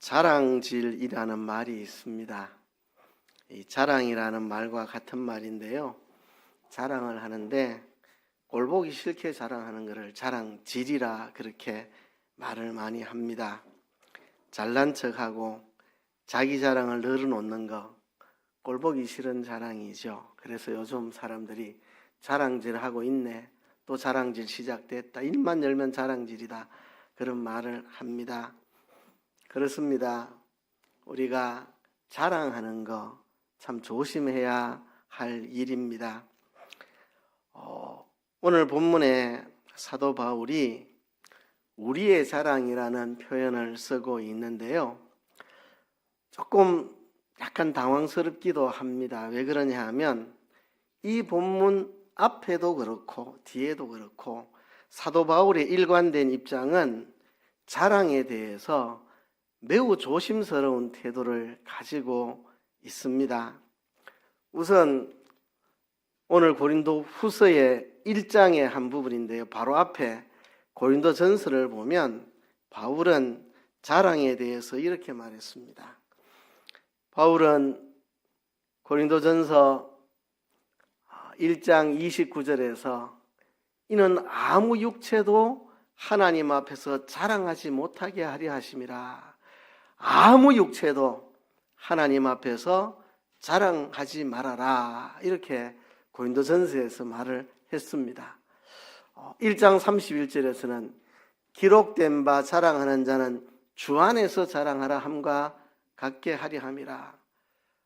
자랑질이라는 말이 있습니다. 이 자랑이라는 말과 같은 말인데요. 자랑을 하는데 꼴보기 싫게 자랑하는 것을 자랑질이라 그렇게 말을 많이 합니다. 잘난 척하고 자기 자랑을 늘어놓는 거 꼴보기 싫은 자랑이죠. 그래서 요즘 사람들이 자랑질하고 있네, 또 자랑질 시작됐다, 입만 열면 자랑질이다, 그런 말을 합니다. 그렇습니다. 우리가 자랑하는 거 참 조심해야 할 일입니다. 오늘 본문에 사도 바울이 우리의 자랑이라는 표현을 쓰고 있는데요. 조금 약간 당황스럽기도 합니다. 왜 그러냐 하면 이 본문 앞에도 그렇고 뒤에도 그렇고 사도 바울의 일관된 입장은 자랑에 대해서 매우 조심스러운 태도를 가지고 있습니다. 우선 오늘 고린도 후서의 1장의 한 부분인데요. 바로 앞에 고린도 전서를 보면 바울은 자랑에 대해서 이렇게 말했습니다. 바울은 고린도 전서 1장 29절에서 이는 아무 육체도 하나님 앞에서 자랑하지 못하게 하려 하심이라. 아무 육체도 하나님 앞에서 자랑하지 말아라, 이렇게 고린도전서에서 말을 했습니다. 1장 31절에서는 기록된 바 자랑하는 자는 주 안에서 자랑하라 함과 같게 하려 함이라.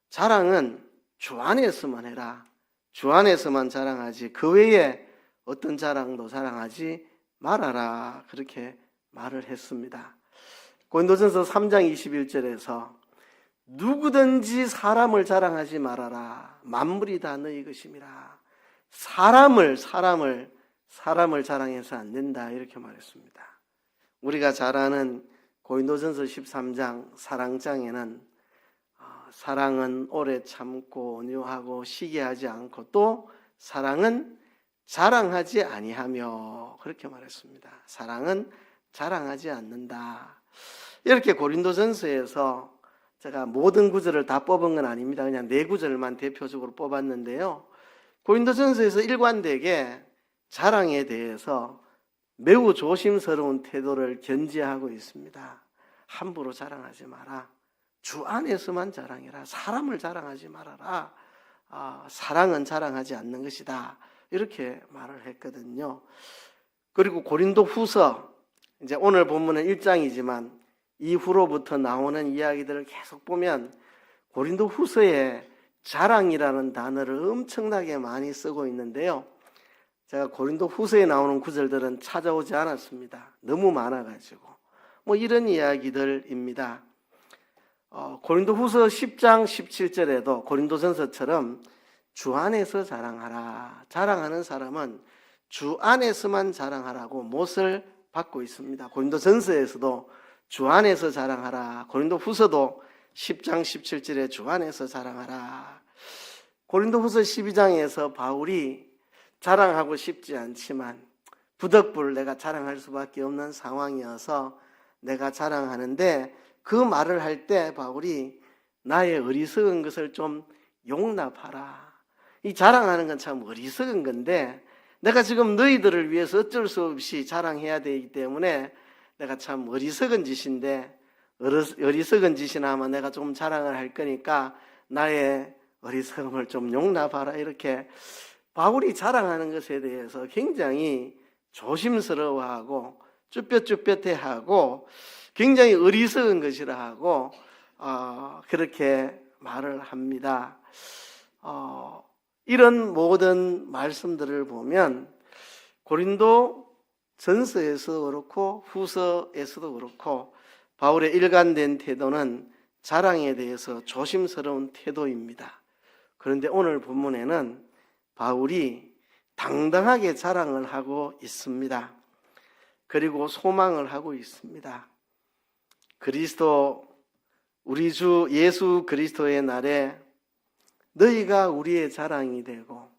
자랑은 주 안에서만 해라, 주 안에서만 자랑하지 그 외에 어떤 자랑도 자랑하지 말아라, 그렇게 말을 했습니다. 고린도전서 3장 21절에서 누구든지 사람을 자랑하지 말아라, 만물이 다 너희 것임이라. 사람을 자랑해서 안 된다, 이렇게 말했습니다. 우리가 잘 아는 고린도전서 13장 사랑장에는 사랑은 오래 참고 온유하고 시기하지 않고 또 사랑은 자랑하지 아니하며, 그렇게 말했습니다. 사랑은 자랑하지 않는다. 이렇게 고린도전서에서 제가 모든 구절을 다 뽑은 건 아닙니다. 그냥 4구절만 대표적으로 뽑았는데요. 고린도전서에서 일관되게 자랑에 대해서 매우 조심스러운 태도를 견지하고 있습니다. 함부로 자랑하지 마라. 주 안에서만 자랑해라. 사람을 자랑하지 말아라. 사랑은 자랑하지 않는 것이다, 이렇게 말을 했거든요. 그리고 고린도 후서, 이제 오늘 본문은 1장이지만 이후로부터 나오는 이야기들을 계속 보면 고린도 후서에 자랑이라는 단어를 엄청나게 많이 쓰고 있는데요. 제가 고린도 후서에 나오는 구절들은 찾아오지 않았습니다. 너무 많아가지고. 이런 이야기들입니다. 고린도 후서 10장 17절에도 고린도전서처럼 주 안에서 자랑하라. 자랑하는 사람은 주 안에서만 자랑하라고 못을 받고 있습니다. 고린도전서에서도 주 안에서 자랑하라. 고린도 후서도 10장 17절에 주 안에서 자랑하라. 고린도 후서 12장에서 바울이 자랑하고 싶지 않지만 부득불 내가 자랑할 수밖에 없는 상황이어서 내가 자랑하는데, 그 말을 할 때 바울이 나의 어리석은 것을 좀 용납하라. 이 자랑하는 건 참 어리석은 건데 내가 지금 너희들을 위해서 어쩔 수 없이 자랑해야 되기 때문에 내가 참 어리석은 짓인데, 어리석은 짓이나 하면 내가 좀 자랑을 할 거니까 나의 어리석음을 좀 용납하라, 이렇게 바울이 자랑하는 것에 대해서 굉장히 조심스러워하고 쭈뼛쭈뼛해하고 굉장히 어리석은 것이라 하고 그렇게 말을 합니다. 이런 모든 말씀들을 보면 고린도 전서에서도 그렇고 후서에서도 그렇고 바울의 일관된 태도는 자랑에 대해서 조심스러운 태도입니다. 그런데 오늘 본문에는 바울이 당당하게 자랑을 하고 있습니다. 그리고 소망을 하고 있습니다. 그리스도, 우리 주 예수 그리스도의 날에 너희가 우리의 자랑이 되고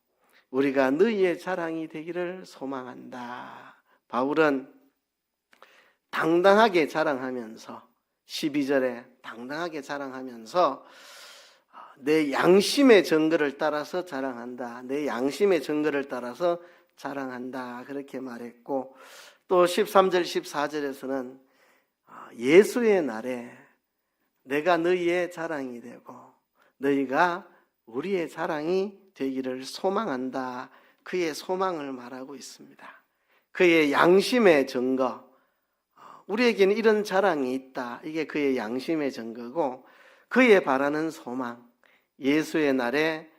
우리가 너희의 자랑이 되기를 소망한다. 바울은 당당하게 자랑하면서 12절에 당당하게 자랑하면서 내 양심의 증거를 따라서 자랑한다. 내 양심의 증거를 따라서 자랑한다. 그렇게 말했고, 또 13절, 14절에서는 예수의 날에 내가 너희의 자랑이 되고 너희가 우리의 자랑이 되기를 소망한다. 그의 소망을 말하고 있습니다. 그의 양심의 증거, 우리에게는 이런 자랑이 있다. 이게 그의 양심의 증거고, 그의 바라는 소망, 예수의 날에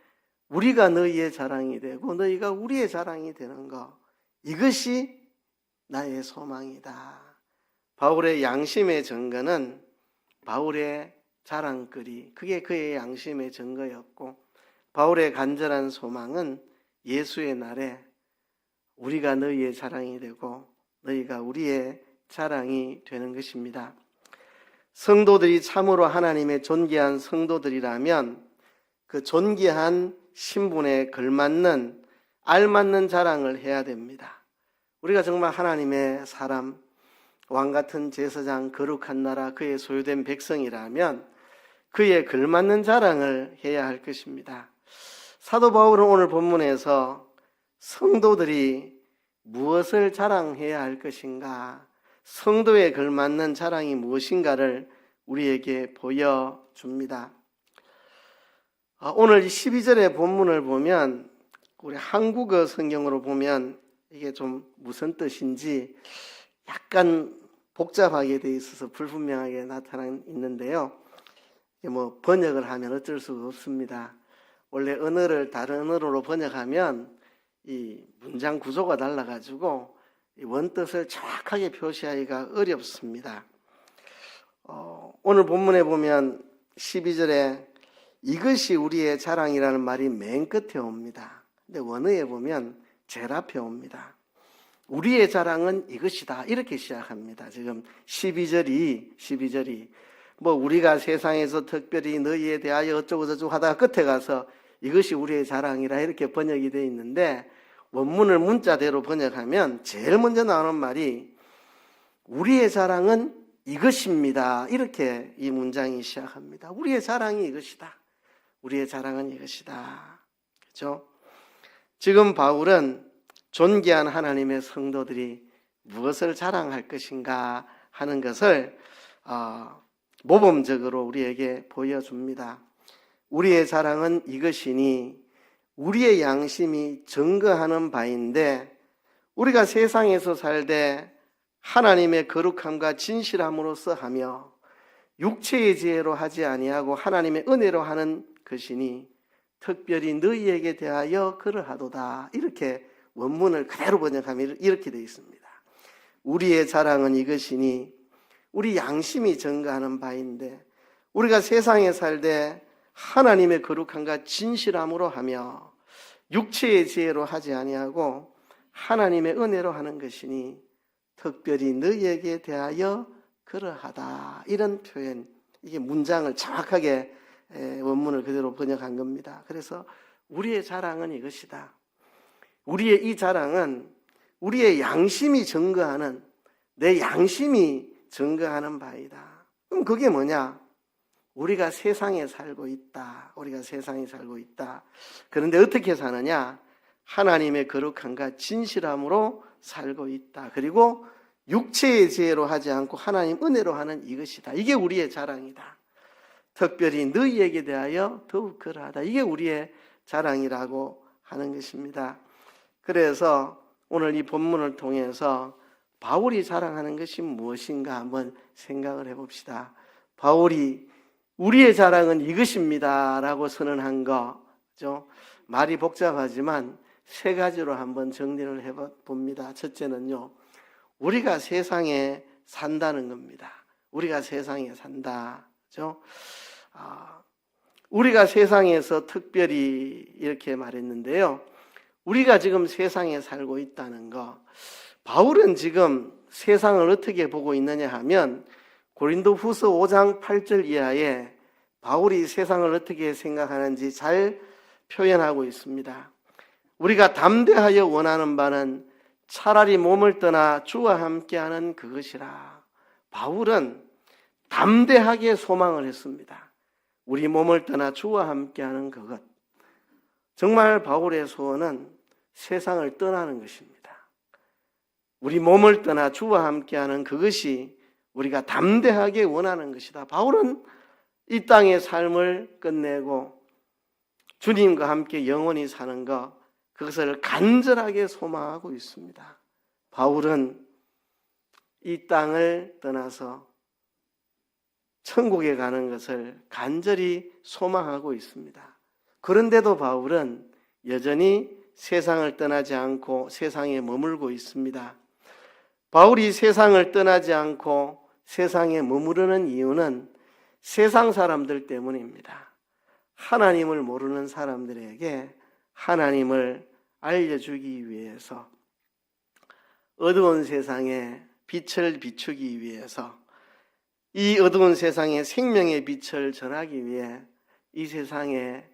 우리가 너희의 자랑이 되고 너희가 우리의 자랑이 되는 것, 이것이 나의 소망이다. 바울의 양심의 증거는 바울의 자랑거리, 그게 그의 양심의 증거였고, 바울의 간절한 소망은 예수의 날에 우리가 너희의 자랑이 되고 너희가 우리의 자랑이 되는 것입니다. 성도들이 참으로 하나님의 존귀한 성도들이라면 그 존귀한 신분에 걸맞는 알맞는 자랑을 해야 됩니다. 우리가 정말 하나님의 사람, 왕같은 제사장, 거룩한 나라, 그의 소유된 백성이라면 그에 걸맞는 자랑을 해야 할 것입니다. 사도 바울은 오늘 본문에서 성도들이 무엇을 자랑해야 할 것인가, 성도에 걸맞는 자랑이 무엇인가를 우리에게 보여줍니다. 오늘 12절의 본문을 보면, 우리 한국어 성경으로 보면 이게 좀 무슨 뜻인지 약간 복잡하게 돼 있어서 불분명하게 나타나 있는데요. 뭐 번역을 하면 어쩔 수가 없습니다. 원래 언어를 다른 언어로 번역하면 이 문장 구조가 달라가지고 이 원뜻을 정확하게 표시하기가 어렵습니다. 오늘 본문에 보면 12절에 이것이 우리의 자랑이라는 말이 맨 끝에 옵니다. 근데 원어에 보면 제일 앞에 옵니다. 우리의 자랑은 이것이다, 이렇게 시작합니다. 지금 12절이 뭐 우리가 세상에서 특별히 너희에 대하여 어쩌고 저쩌고 하다가 끝에 가서 이것이 우리의 자랑이라 이렇게 번역이 되어 있는데, 원문을 문자대로 번역하면 제일 먼저 나오는 말이 우리의 자랑은 이것입니다, 이렇게 이 문장이 시작합니다. 우리의 자랑이 이것이다, 우리의 자랑은 이것이다. 그렇죠? 지금 바울은 존귀한 하나님의 성도들이 무엇을 자랑할 것인가 하는 것을 모범적으로 우리에게 보여줍니다. 우리의 자랑은 이것이니 우리의 양심이 증거하는 바인데, 우리가 세상에서 살되 하나님의 거룩함과 진실함으로써 하며 육체의 지혜로 하지 아니하고 하나님의 은혜로 하는 것이니 특별히 너희에게 대하여 그러하도다. 이렇게 원문을 그대로 번역하면 이렇게 되어 있습니다. 우리의 자랑은 이것이니 우리 양심이 증거하는 바인데, 우리가 세상에 살되 하나님의 거룩함과 진실함으로 하며 육체의 지혜로 하지 아니하고 하나님의 은혜로 하는 것이니 특별히 너희에게 대하여 그러하다. 이런 표현, 이게 문장을 정확하게 원문을 그대로 번역한 겁니다. 그래서 우리의 자랑은 이것이다. 우리의 이 자랑은 우리의 양심이 증거하는, 내 양심이 증거하는 바이다. 그럼 그게 뭐냐? 우리가 세상에 살고 있다. 우리가 세상에 살고 있다. 그런데 어떻게 사느냐? 하나님의 거룩함과 진실함으로 살고 있다. 그리고 육체의 지혜로 하지 않고 하나님 은혜로 하는 이것이다. 이게 우리의 자랑이다. 특별히 너희에게 대하여 더욱 그러하다. 이게 우리의 자랑이라고 하는 것입니다. 그래서 오늘 이 본문을 통해서 바울이 자랑하는 것이 무엇인가 한번 생각을 해봅시다. 바울이 우리의 자랑은 이것입니다 라고 선언한 거죠. 말이 복잡하지만 세 가지로 한번 정리를 해봅니다. 첫째는요, 우리가 세상에 산다는 겁니다. 우리가 세상에 산다. 그죠? 우리가 세상에서 특별히 이렇게 말했는데요, 우리가 지금 세상에 살고 있다는 거, 바울은 지금 세상을 어떻게 보고 있느냐 하면 고린도후서 5장 8절 이하에 바울이 세상을 어떻게 생각하는지 잘 표현하고 있습니다. 우리가 담대하여 원하는 바는 차라리 몸을 떠나 주와 함께하는 그것이라. 바울은 담대하게 소망을 했습니다. 우리 몸을 떠나 주와 함께하는 그것. 정말 바울의 소원은 세상을 떠나는 것입니다. 우리 몸을 떠나 주와 함께하는 그것이 우리가 담대하게 원하는 것이다. 바울은 이 땅의 삶을 끝내고 주님과 함께 영원히 사는 것, 그것을 간절하게 소망하고 있습니다. 바울은 이 땅을 떠나서 천국에 가는 것을 간절히 소망하고 있습니다. 그런데도 바울은 여전히 세상을 떠나지 않고 세상에 머물고 있습니다. 바울이 세상을 떠나지 않고 세상에 머무르는 이유는 세상 사람들 때문입니다. 하나님을 모르는 사람들에게 하나님을 알려주기 위해서, 어두운 세상에 빛을 비추기 위해서, 이 어두운 세상에 생명의 빛을 전하기 위해 이 세상에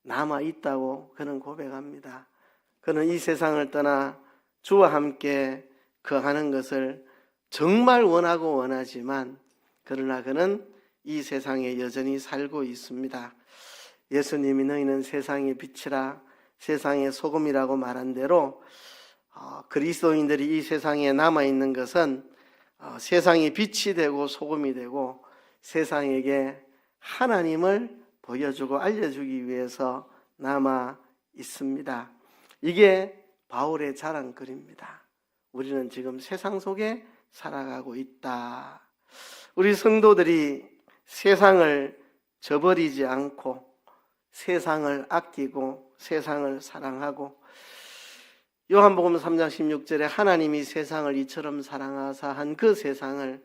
남아 있다고 그는 고백합니다. 그는 이 세상을 떠나 주와 함께 거하는 것을 정말 원하고 원하지만, 그러나 그는 이 세상에 여전히 살고 있습니다. 예수님이 너희는 세상의 빛이라 세상의 소금이라고 말한 대로 그리스도인들이 이 세상에 남아있는 것은 세상의 빛이 되고 소금이 되고 세상에게 하나님을 보여주고 알려주기 위해서 남아 있습니다. 이게 바울의 자랑거리입니다. 우리는 지금 세상 속에 살아가고 있다. 우리 성도들이 세상을 저버리지 않고 세상을 아끼고 세상을 사랑하고, 요한복음 3장 16절에 하나님이 세상을 이처럼 사랑하사 한 그 세상을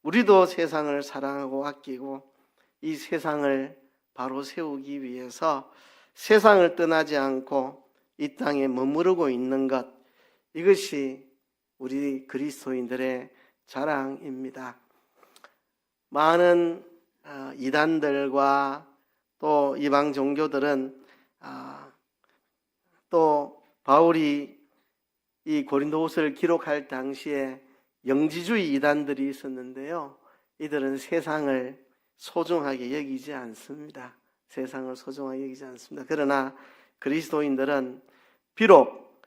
우리도 세상을 사랑하고 아끼고 이 세상을 바로 세우기 위해서 세상을 떠나지 않고 이 땅에 머무르고 있는 것, 이것이 우리 그리스도인들의 자랑입니다. 많은 이단들과 또 이방 종교들은 또 바울이 이 고린도후서를 기록할 당시에 영지주의 이단들이 있었는데요. 이들은 세상을 소중하게 여기지 않습니다. 세상을 소중하게 여기지 않습니다. 그러나 그리스도인들은 비록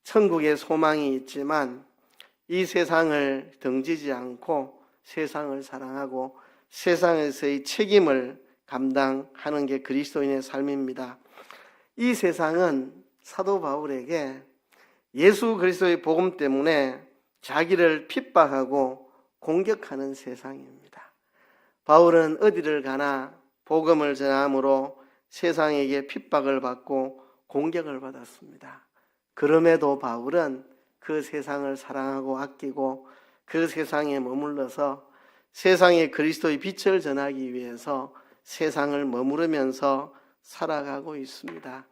천국의 소망이 있지만 이 세상을 등지지 않고 세상을 사랑하고 세상에서의 책임을 감당하는 게 그리스도인의 삶입니다. 이 세상은 사도 바울에게 예수 그리스도의 복음 때문에 자기를 핍박하고 공격하는 세상입니다. 바울은 어디를 가나 복음을 전함으로 세상에게 핍박을 받고 공격을 받았습니다. 그럼에도 바울은 그 세상을 사랑하고 아끼고 그 세상에 머물러서 세상에 그리스도의 빛을 전하기 위해서 세상을 머무르면서 살아가고 있습니다.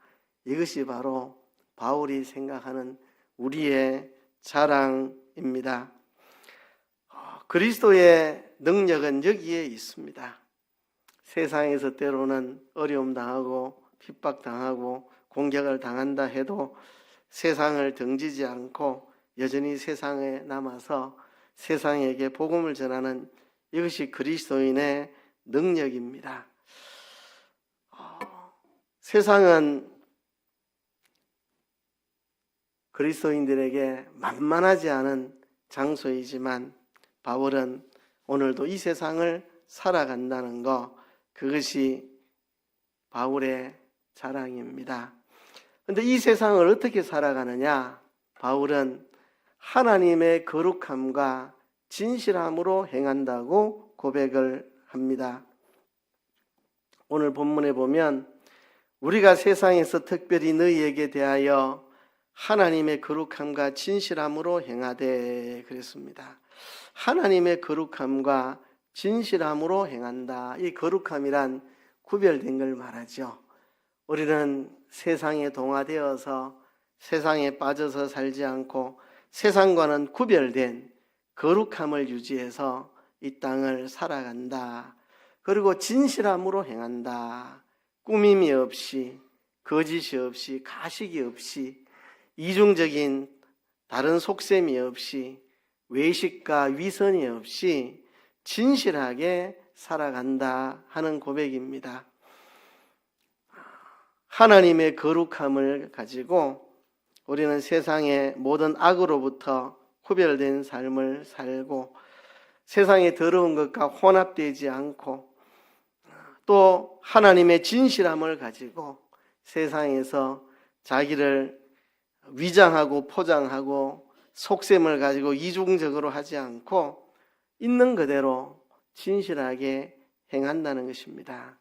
이것이 바로 바울이 생각하는 우리의 자랑입니다. 그리스도의 능력은 여기에 있습니다. 세상에서 때로는 어려움 당하고 핍박 당하고 공격을 당한다 해도 세상을 등지지 않고 여전히 세상에 남아서 세상에게 복음을 전하는, 이것이 그리스도인의 능력입니다. 세상은 그리스도인들에게 만만하지 않은 장소이지만 바울은 오늘도 이 세상을 살아간다는 것, 그것이 바울의 자랑입니다. 그런데 이 세상을 어떻게 살아가느냐? 바울은 하나님의 거룩함과 진실함으로 행한다고 고백을 합니다. 오늘 본문에 보면 우리가 세상에서 특별히 너희에게 대하여 하나님의 거룩함과 진실함으로 행하되 그랬습니다. 하나님의 거룩함과 진실함으로 행한다. 이 거룩함이란 구별된 걸 말하죠. 우리는 세상에 동화되어서 세상에 빠져서 살지 않고 세상과는 구별된 거룩함을 유지해서 이 땅을 살아간다. 그리고 진실함으로 행한다. 꾸밈이 없이, 거짓이 없이, 가식이 없이, 이중적인 다른 속셈이 없이, 외식과 위선이 없이 진실하게 살아간다 하는 고백입니다. 하나님의 거룩함을 가지고 우리는 세상의 모든 악으로부터 구별된 삶을 살고 세상의 더러운 것과 혼합되지 않고 또 하나님의 진실함을 가지고 세상에서 자기를 위장하고 포장하고 속셈을 가지고 이중적으로 하지 않고 있는 그대로 진실하게 행한다는 것입니다.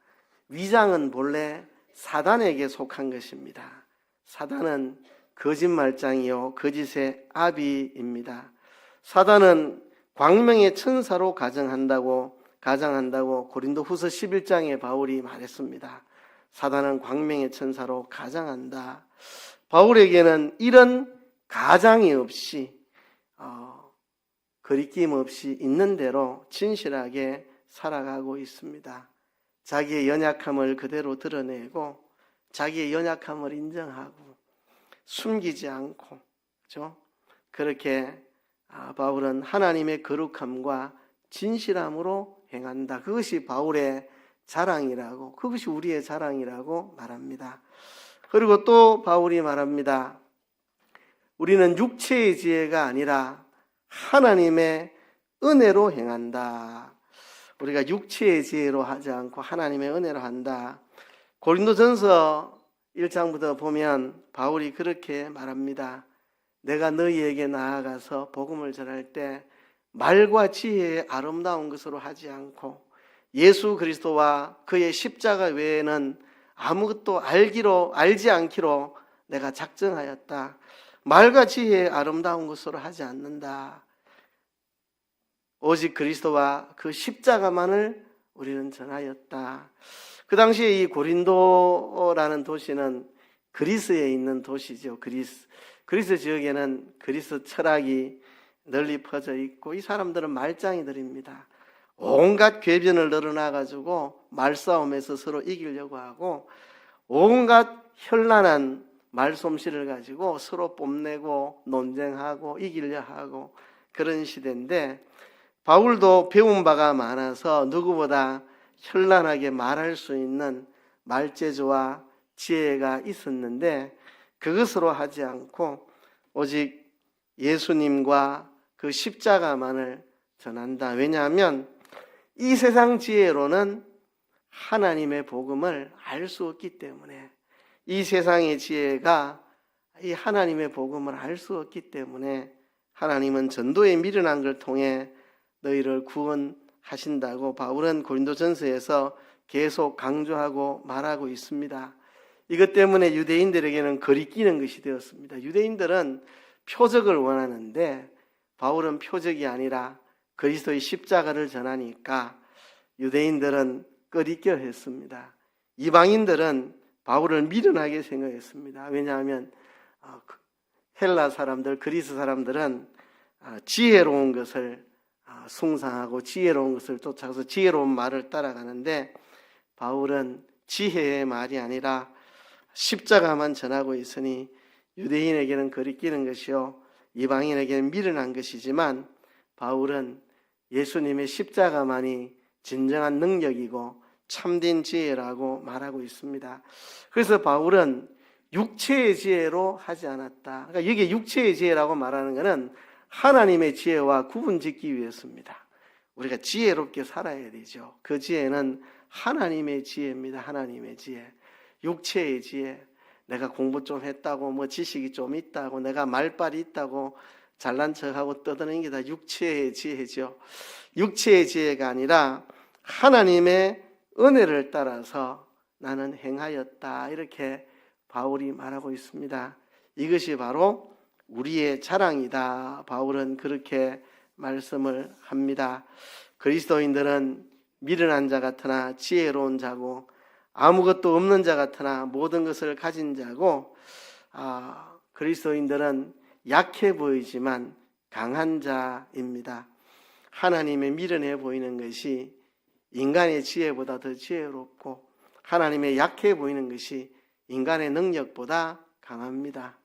위장은 본래 사단에게 속한 것입니다. 사단은 거짓말장이요 거짓의 아비입니다. 사단은 광명의 천사로 가정한다고 고린도후서 11장에 바울이 말했습니다. 사단은 광명의 천사로 가장한다. 바울에게는 이런 가장이 없이 거리낌 없이 있는 대로 진실하게 살아가고 있습니다. 자기의 연약함을 그대로 드러내고 자기의 연약함을 인정하고 숨기지 않고 그렇죠? 그렇게 바울은 하나님의 거룩함과 진실함으로 행한다. 그것이 바울의 자랑이라고, 그것이 우리의 자랑이라고 말합니다. 그리고 또 바울이 말합니다. 우리는 육체의 지혜가 아니라 하나님의 은혜로 행한다. 우리가 육체의 지혜로 하지 않고 하나님의 은혜로 한다. 고린도전서 1장부터 보면 바울이 그렇게 말합니다. 내가 너희에게 나아가서 복음을 전할 때 말과 지혜의 아름다운 것으로 하지 않고 예수 그리스도와 그의 십자가 외에는 아무것도 알지 않기로 내가 작정하였다. 말과 지혜의 아름다운 것으로 하지 않는다. 오직 그리스도와 그 십자가만을 우리는 전하였다. 그 당시에 이 고린도라는 도시는 그리스에 있는 도시죠. 그리스 지역에는 그리스 철학이 널리 퍼져 있고 이 사람들은 말짱이들입니다. 온갖 궤변을 늘어나가지고 말싸움에서 서로 이기려고 하고 온갖 현란한 말솜씨를 가지고 서로 뽐내고 논쟁하고 이기려 하고 그런 시대인데 바울도 배운 바가 많아서 누구보다 현란하게 말할 수 있는 말재주와 지혜가 있었는데 그것으로 하지 않고 오직 예수님과 그 십자가만을 전한다. 왜냐하면 이 세상 지혜로는 하나님의 복음을 알 수 없기 때문에 이 세상의 지혜가 이 하나님의 복음을 알 수 없기 때문에 하나님은 전도에 미련한 걸 통해 너희를 구원하신다고 바울은 고린도전서에서 계속 강조하고 말하고 있습니다. 이것 때문에 유대인들에게는 거리끼는 것이 되었습니다. 유대인들은 표적을 원하는데 바울은 표적이 아니라 그리스도의 십자가를 전하니까 유대인들은 거리껴 했습니다. 이방인들은 바울을 미련하게 생각했습니다. 왜냐하면 헬라 사람들, 그리스 사람들은 지혜로운 것을 숭상하고 지혜로운 것을 쫓아가서 지혜로운 말을 따라가는데 바울은 지혜의 말이 아니라 십자가만 전하고 있으니 유대인에게는 거리끼는 것이요 이방인에게는 미련한 것이지만 바울은 예수님의 십자가만이 진정한 능력이고 참된 지혜라고 말하고 있습니다. 그래서 바울은 육체의 지혜로 하지 않았다. 그러니까 이게 육체의 지혜라고 말하는 것은 하나님의 지혜와 구분짓기 위해서입니다. 우리가 지혜롭게 살아야 되죠. 그 지혜는 하나님의 지혜입니다. 하나님의 지혜. 육체의 지혜. 내가 공부 좀 했다고 뭐 지식이 좀 있다고 내가 말빨이 있다고 잘난 척하고 떠드는 게 다 육체의 지혜죠. 육체의 지혜가 아니라 하나님의 은혜를 따라서 나는 행하였다. 이렇게 바울이 말하고 있습니다. 이것이 바로 우리의 자랑이다. 바울은 그렇게 말씀을 합니다. 그리스도인들은 미련한 자 같으나 지혜로운 자고 아무것도 없는 자 같으나 모든 것을 가진 자고 그리스도인들은 약해 보이지만 강한 자입니다. 하나님의 미련해 보이는 것이 인간의 지혜보다 더 지혜롭고 하나님의 약해 보이는 것이 인간의 능력보다 강합니다.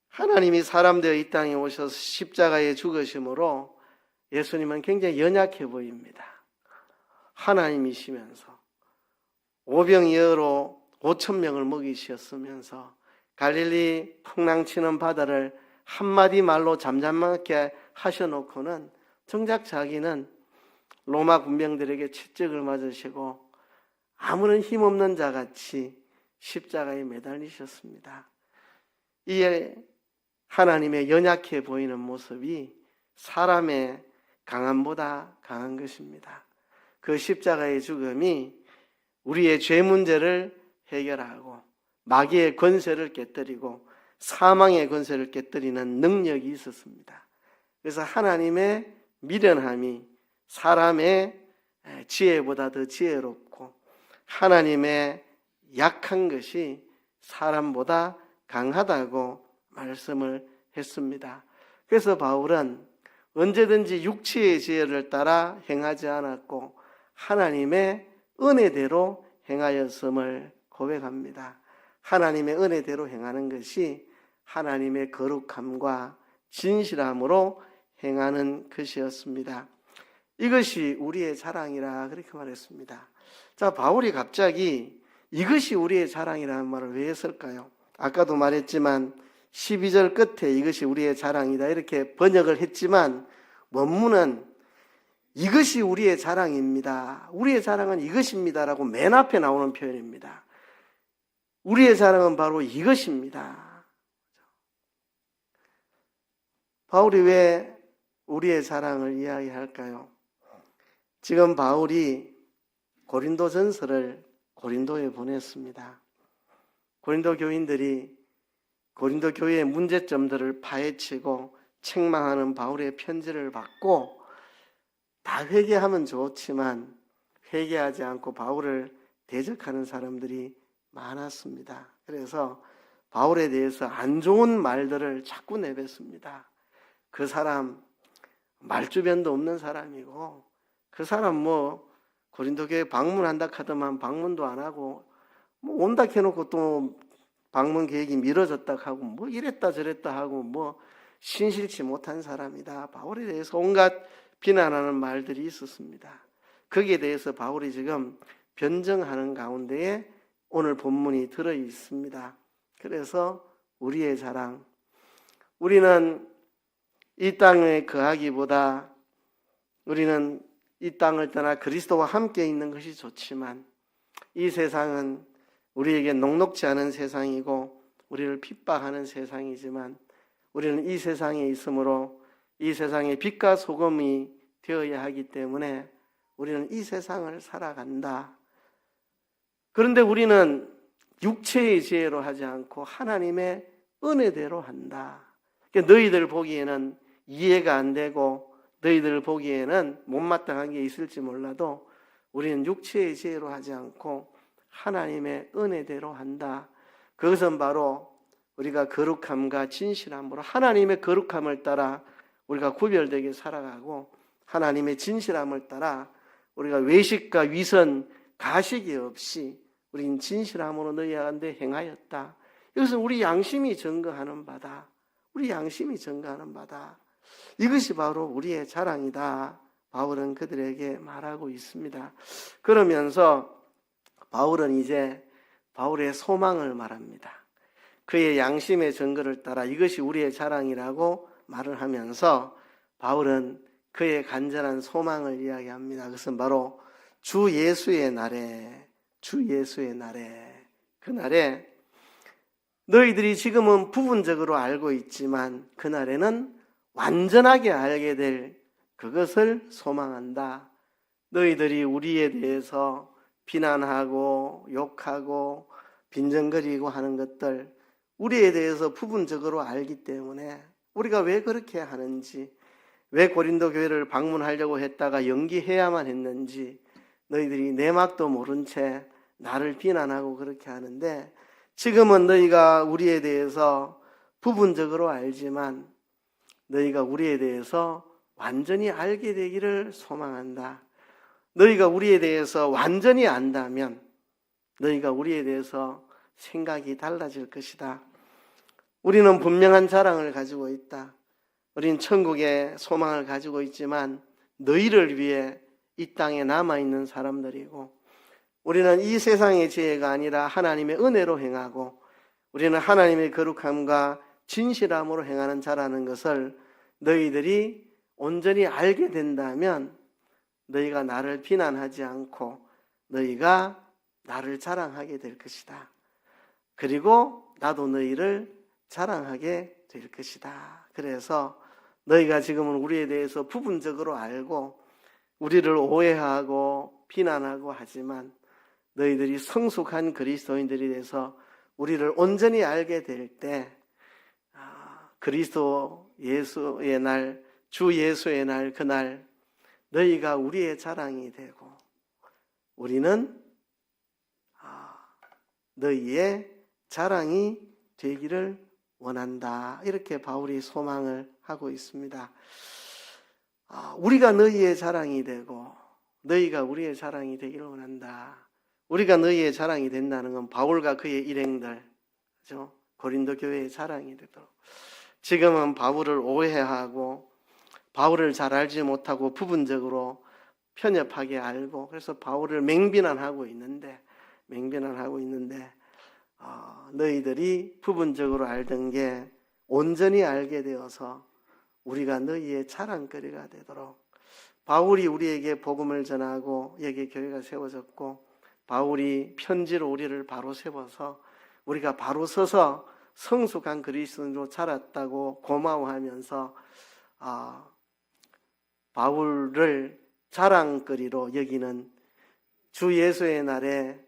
하나님이 사람 되어 이 땅에 오셔서 십자가에 죽으심으로 예수님은 굉장히 연약해 보입니다. 하나님이시면서 오병이어로 5,000명을 먹이셨으면서 갈릴리 풍랑치는 바다를 한마디 말로 잠잠하게 하셔놓고는 정작 자기는 로마 군병들에게 채찍을 맞으시고 아무런 힘없는 자같이 십자가에 매달리셨습니다. 이에 하나님의 연약해 보이는 모습이 사람의 강함보다 강한 것입니다. 그 십자가의 죽음이 우리의 죄 문제를 해결하고 마귀의 권세를 깨뜨리고 사망의 권세를 깨뜨리는 능력이 있었습니다. 그래서 하나님의 미련함이 사람의 지혜보다 더 지혜롭고 하나님의 약한 것이 사람보다 강하다고 말씀을 했습니다. 그래서 바울은 언제든지 육체의 지혜를 따라 행하지 않았고 하나님의 은혜대로 행하였음을 고백합니다. 하나님의 은혜대로 행하는 것이 하나님의 거룩함과 진실함으로 행하는 것이었습니다. 이것이 우리의 자랑이라 그렇게 말했습니다. 자, 바울이 갑자기 이것이 우리의 자랑이라는 말을 왜 했을까요? 아까도 말했지만 12절 끝에 이것이 우리의 자랑이다 이렇게 번역을 했지만 원문은 이것이 우리의 자랑입니다. 우리의 자랑은 이것입니다라고 맨 앞에 나오는 표현입니다. 우리의 자랑은 바로 이것입니다. 바울이 왜 우리의 자랑을 이야기할까요? 지금 바울이 고린도전서를 고린도에 보냈습니다. 고린도 교인들이 고린도 교회의 문제점들을 파헤치고 책망하는 바울의 편지를 받고 다 회개하면 좋지만 회개하지 않고 바울을 대적하는 사람들이 많았습니다. 그래서 바울에 대해서 안 좋은 말들을 자꾸 내뱉습니다. 그 사람 말주변도 없는 사람이고 그 사람 고린도 교회 방문한다 하더만 방문도 안 하고 온다 해놓고 또 방문 계획이 미뤄졌다 하고 이랬다 저랬다 하고 신실치 못한 사람이다. 바울에 대해서 온갖 비난하는 말들이 있었습니다. 거기에 대해서 바울이 지금 변정하는 가운데에 오늘 본문이 들어 있습니다. 그래서 우리의 자랑, 우리는 이 땅에 거하기보다 우리는 이 땅을 떠나 그리스도와 함께 있는 것이 좋지만 이 세상은 우리에게 녹록지 않은 세상이고 우리를 핍박하는 세상이지만 우리는 이 세상에 있으므로 이 세상의 빛과 소금이 되어야 하기 때문에 우리는 이 세상을 살아간다. 그런데 우리는 육체의 지혜로 하지 않고 하나님의 은혜대로 한다. 너희들 보기에는 이해가 안 되고 너희들 보기에는 못마땅한 게 있을지 몰라도 우리는 육체의 지혜로 하지 않고 하나님의 은혜대로 한다. 그것은 바로 우리가 거룩함과 진실함으로 하나님의 거룩함을 따라 우리가 구별되게 살아가고 하나님의 진실함을 따라 우리가 외식과 위선, 가식이 없이 우리는 진실함으로 너희 가운데 행하였다. 이것은 우리 양심이 증거하는 바다. 우리 양심이 증거하는 바다. 이것이 바로 우리의 자랑이다. 바울은 그들에게 말하고 있습니다. 그러면서 바울은 이제 바울의 소망을 말합니다. 그의 양심의 증거를 따라 이것이 우리의 자랑이라고 말을 하면서 바울은 그의 간절한 소망을 이야기합니다. 그것은 바로 주 예수의 날에 그날에 너희들이 지금은 부분적으로 알고 있지만 그날에는 완전하게 알게 될 그것을 소망한다. 너희들이 우리에 대해서 비난하고 욕하고 빈정거리고 하는 것들 우리에 대해서 부분적으로 알기 때문에 우리가 왜 그렇게 하는지, 왜 고린도 교회를 방문하려고 했다가 연기해야만 했는지 너희들이 내막도 모른 채 나를 비난하고 그렇게 하는데 지금은 너희가 우리에 대해서 부분적으로 알지만 너희가 우리에 대해서 완전히 알게 되기를 소망한다. 너희가 우리에 대해서 완전히 안다면 너희가 우리에 대해서 생각이 달라질 것이다. 우리는 분명한 자랑을 가지고 있다. 우린 천국의 소망을 가지고 있지만 너희를 위해 이 땅에 남아있는 사람들이고, 우리는 이 세상의 지혜가 아니라 하나님의 은혜로 행하고, 우리는 하나님의 거룩함과 진실함으로 행하는 자라는 것을 너희들이 온전히 알게 된다면 너희가 나를 비난하지 않고 너희가 나를 자랑하게 될 것이다. 그리고 나도 너희를 자랑하게 될 것이다. 그래서 너희가 지금은 우리에 대해서 부분적으로 알고 우리를 오해하고 비난하고 하지만 너희들이 성숙한 그리스도인들이 돼서 우리를 온전히 알게 될 때 그리스도 예수의 날, 주 예수의 날, 그날 너희가 우리의 자랑이 되고 우리는 너희의 자랑이 되기를 원한다. 이렇게 바울이 소망을 하고 있습니다. 우리가 너희의 자랑이 되고 너희가 우리의 자랑이 되기를 원한다. 우리가 너희의 자랑이 된다는 건 바울과 그의 일행들, 그렇죠? 고린도 교회의 자랑이 되도록. 지금은 바울을 오해하고 바울을 잘 알지 못하고 부분적으로 편협하게 알고 그래서 바울을 맹비난하고 있는데 너희들이 부분적으로 알던 게 온전히 알게 되어서 우리가 너희의 자랑거리가 되도록 바울이 우리에게 복음을 전하고 여기에 교회가 세워졌고 바울이 편지로 우리를 바로 세워서 우리가 바로 서서 성숙한 그리스도인으로 자랐다고 고마워하면서 바울을 자랑거리로 여기는 주 예수의 날에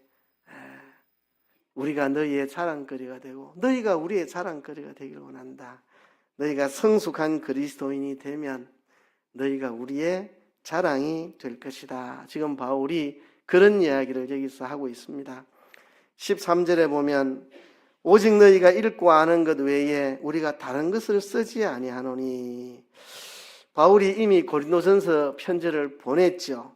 우리가 너희의 자랑거리가 되고 너희가 우리의 자랑거리가 되기를 원한다. 너희가 성숙한 그리스도인이 되면 너희가 우리의 자랑이 될 것이다. 지금 바울이 그런 이야기를 여기서 하고 있습니다. 13절에 보면 오직 너희가 읽고 아는 것 외에 우리가 다른 것을 쓰지 아니하노니. 바울이 이미 고린도전서 편지를 보냈죠.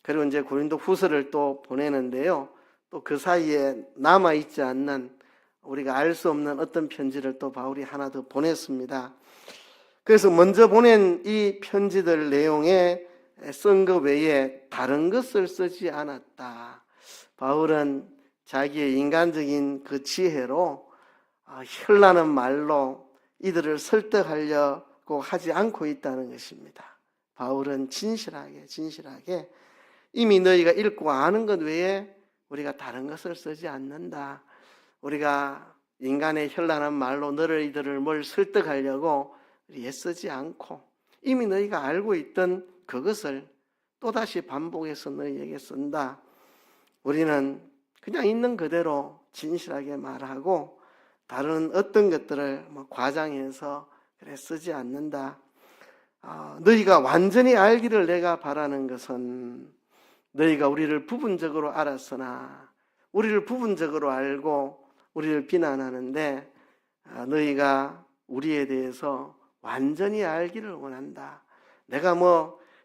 그리고 이제 고린도 후서를 또 보내는데요. 또 그 사이에 남아있지 않는 우리가 알 수 없는 어떤 편지를 또 바울이 하나 더 보냈습니다. 그래서 먼저 보낸 이 편지들 내용에 쓴 것 외에 다른 것을 쓰지 않았다. 바울은 자기의 인간적인 그 지혜로 현란한 말로 이들을 설득하려고 하지 않고 있다는 것입니다. 바울은 진실하게 이미 너희가 읽고 아는 것 외에 우리가 다른 것을 쓰지 않는다. 우리가 인간의 현란한 말로 너희들을 뭘 설득하려고 애쓰지 않고 이미 너희가 알고 있던 그것을 또다시 반복해서 너희에게 쓴다. 우리는 그냥 있는 그대로 진실하게 말하고 다른 어떤 것들을 과장해서 쓰지 않는다. 너희가 완전히 알기를 내가 바라는 것은 너희가 우리를 부분적으로 알았으나 우리를 부분적으로 알고 우리를 비난하는데 너희가 우리에 대해서 완전히 알기를 원한다. 내가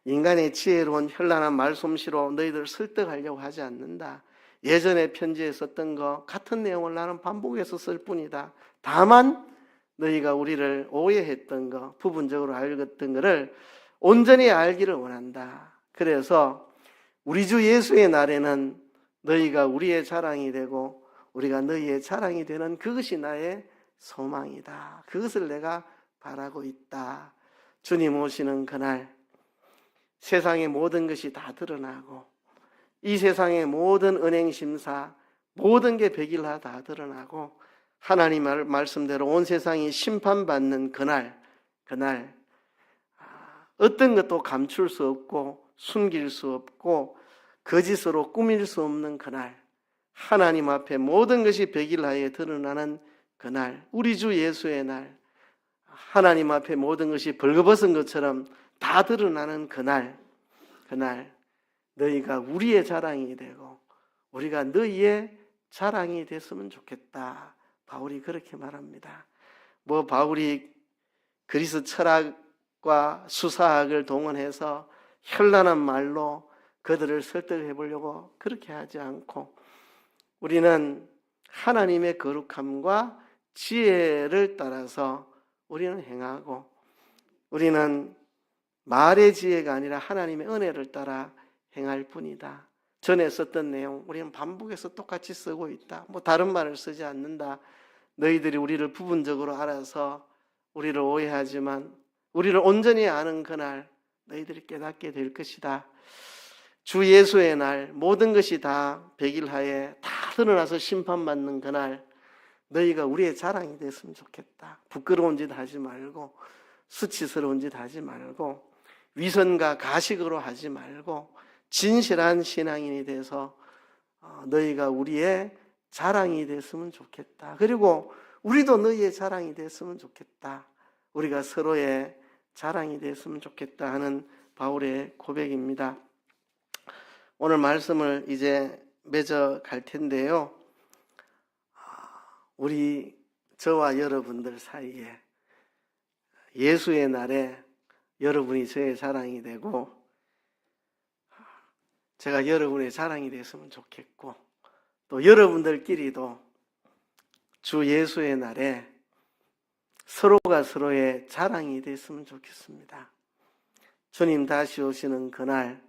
인간의 지혜로운 현란한 말솜씨로 너희들 설득하려고 하지 않는다. 예전에 편지에 썼던 거 같은 내용을 나는 반복해서 쓸 뿐이다. 다만 너희가 우리를 오해했던 거, 부분적으로 알겠던 거를 온전히 알기를 원한다. 그래서 우리 주 예수의 날에는 너희가 우리의 자랑이 되고 우리가 너희의 자랑이 되는 그것이 나의 소망이다. 그것을 내가 바라고 있다. 주님 오시는 그날 세상의 모든 것이 다 드러나고 이 세상의 모든 은행심사 모든 게 백일화 다 드러나고 하나님 말씀대로 온 세상이 심판받는 그날 어떤 것도 감출 수 없고 숨길 수 없고 거짓으로 꾸밀 수 없는 그날 하나님 앞에 모든 것이 백일하에 드러나는 그날 우리 주 예수의 날 하나님 앞에 모든 것이 벌거벗은 것처럼 다 드러나는 그날 너희가 우리의 자랑이 되고 우리가 너희의 자랑이 됐으면 좋겠다. 바울이 그렇게 말합니다. 바울이 그리스 철학과 수사학을 동원해서 현란한 말로 그들을 설득해 보려고 그렇게 하지 않고 우리는 하나님의 거룩함과 지혜를 따라서 우리는 행하고 우리는 말의 지혜가 아니라 하나님의 은혜를 따라 행할 뿐이다. 전에 썼던 내용 우리는 반복해서 똑같이 쓰고 있다. 다른 말을 쓰지 않는다. 너희들이 우리를 부분적으로 알아서 우리를 오해하지만 우리를 온전히 아는 그날 너희들이 깨닫게 될 것이다. 주 예수의 날 모든 것이 다 백일하에 다 드러나서 심판받는 그날 너희가 우리의 자랑이 됐으면 좋겠다. 부끄러운 짓 하지 말고 수치스러운 짓 하지 말고 위선과 가식으로 하지 말고 진실한 신앙인이 돼서 너희가 우리의 자랑이 됐으면 좋겠다. 그리고 우리도 너희의 자랑이 됐으면 좋겠다. 우리가 서로의 자랑이 됐으면 좋겠다 하는 바울의 고백입니다. 오늘 말씀을 이제 맺어 갈 텐데요. 우리 저와 여러분들 사이에 예수의 날에 여러분이 저의 자랑이 되고 제가 여러분의 자랑이 됐으면 좋겠고 또 여러분들끼리도 주 예수의 날에 서로가 서로의 자랑이 됐으면 좋겠습니다. 주님 다시 오시는 그날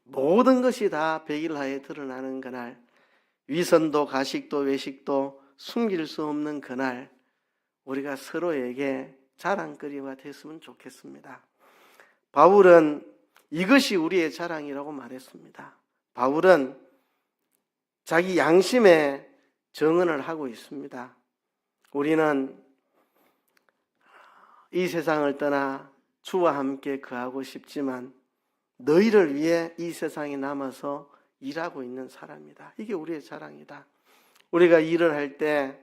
모든 것이 다 백일하에 드러나는 그날 위선도 가식도 외식도 숨길 수 없는 그날 우리가 서로에게 자랑거리가 됐으면 좋겠습니다. 바울은 이것이 우리의 자랑이라고 말했습니다. 바울은 자기 양심에 정언을 하고 있습니다. 우리는 이 세상을 떠나 주와 함께 거하고 싶지만 너희를 위해 이 세상에 남아서 일하고 있는 사람이다. 이게 우리의 자랑이다. 우리가 일을 할 때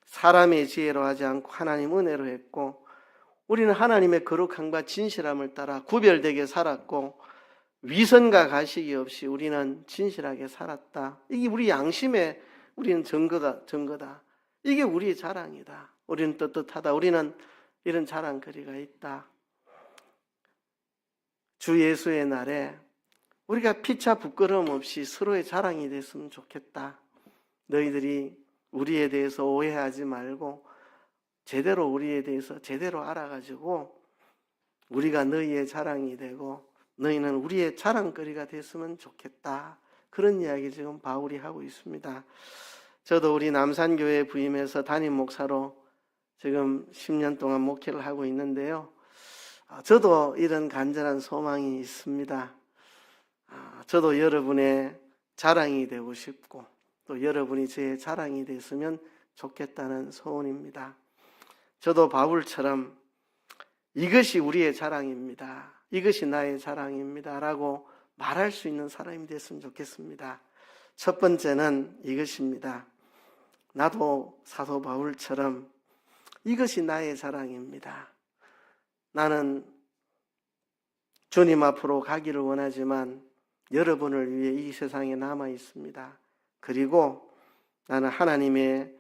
사람의 지혜로 하지 않고 하나님 은혜로 했고 우리는 하나님의 거룩함과 진실함을 따라 구별되게 살았고 위선과 가식이 없이 우리는 진실하게 살았다. 이게 우리 양심에 우리는 증거다. 이게 우리의 자랑이다. 우리는 떳떳하다. 우리는 이런 자랑거리가 있다. 주 예수의 날에 우리가 피차 부끄러움 없이 서로의 자랑이 됐으면 좋겠다. 너희들이 우리에 대해서 오해하지 말고 제대로 우리에 대해서 제대로 알아가지고 우리가 너희의 자랑이 되고 너희는 우리의 자랑거리가 됐으면 좋겠다. 그런 이야기 지금 바울이 하고 있습니다. 저도 우리 남산교회 부임해서 담임 목사로 지금 10년 동안 목회를 하고 있는데요. 저도 이런 간절한 소망이 있습니다. 저도 여러분의 자랑이 되고 싶고 또 여러분이 제 자랑이 됐으면 좋겠다는 소원입니다. 저도 바울처럼 이것이 우리의 자랑입니다. 이것이 나의 자랑입니다. 라고 말할 수 있는 사람이 됐으면 좋겠습니다. 첫 번째는 이것입니다. 나도 사도 바울처럼 이것이 나의 자랑입니다. 나는 주님 앞으로 가기를 원하지만 여러분을 위해 이 세상에 남아 있습니다. 그리고 나는 하나님의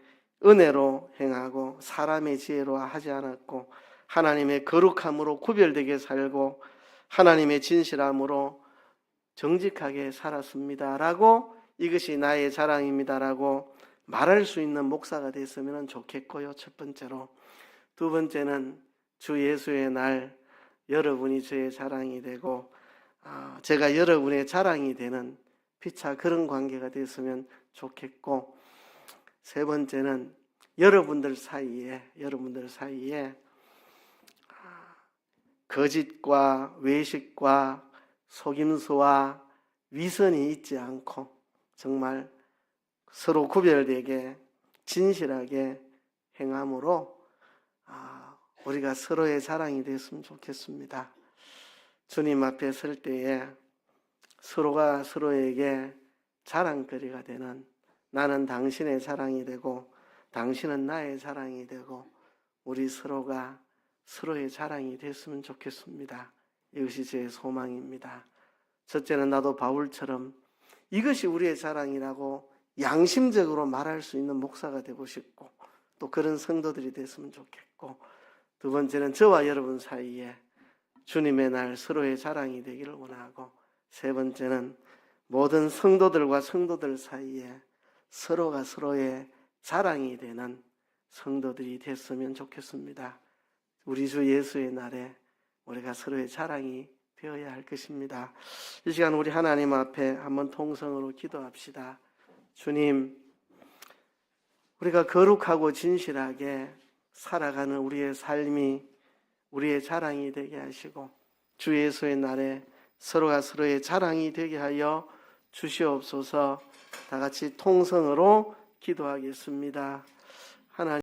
은혜로 행하고 사람의 지혜로 하지 않았고 하나님의 거룩함으로 구별되게 살고 하나님의 진실함으로 정직하게 살았습니다. 라고 이것이 나의 자랑입니다. 라고 말할 수 있는 목사가 됐으면 좋겠고요. 첫 번째로. 두 번째는 주 예수의 날 여러분이 저의 자랑이 되고 제가 여러분의 자랑이 되는 피차 그런 관계가 됐으면 좋겠고 세 번째는 여러분들 사이에 거짓과 외식과 속임수와 위선이 있지 않고 정말 서로 구별되게 진실하게 행함으로 우리가 서로의 자랑이 됐으면 좋겠습니다. 주님 앞에 설 때에 서로가 서로에게 자랑거리가 되는 나는 당신의 자랑이 되고 당신은 나의 자랑이 되고 우리 서로가 서로의 자랑이 됐으면 좋겠습니다. 이것이 제 소망입니다. 첫째는 나도 바울처럼 이것이 우리의 자랑이라고 양심적으로 말할 수 있는 목사가 되고 싶고 또 그런 성도들이 됐으면 좋겠고 두 번째는 저와 여러분 사이에 주님의 날 서로의 자랑이 되기를 원하고 세 번째는 모든 성도들과 성도들 사이에 서로가 서로의 자랑이 되는 성도들이 됐으면 좋겠습니다. 우리 주 예수의 날에 우리가 서로의 자랑이 되어야 할 것입니다. 이 시간 우리 하나님 앞에 한번 통성으로 기도합시다. 주님, 우리가 거룩하고 진실하게 살아가는 우리의 삶이 우리의 자랑이 되게 하시고 주 예수의 날에 서로가 서로의 자랑이 되게 하여 주시옵소서. 다 같이 통성으로 기도하겠습니다. 하나님